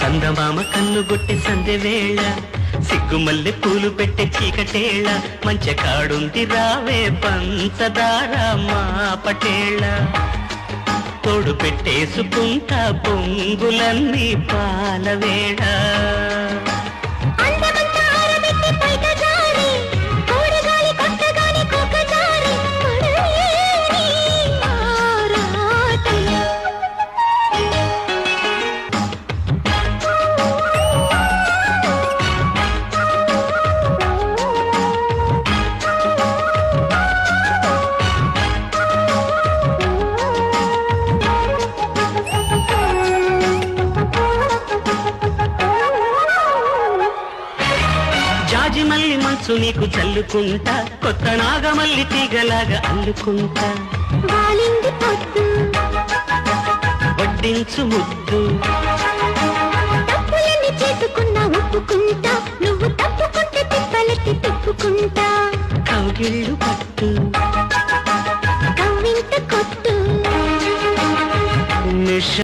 చందమామ కన్నుగొట్టి సందె వేళ సిగ్గుమల్లె పూలు పెట్టే చీకటేళ మంచె కాడుంది రావే పంచదార మా పటేళ తోడు పెట్టేసుకుంటా పొంగులన్నీ పాలవేళ మల్లి మనసు నీకు చల్లుకుంటా కొత్త నాగమల్లి తీగలాగా అల్లుకుంటా వడ్డించు ముద్దు తప్పులన్నీ చేసుకున్నా ఒప్పుకుంటా నువ్వు తప్పుకుంటే తిప్పలెత్తి తిప్పుకుంటా కౌగిళ్ళు పట్టు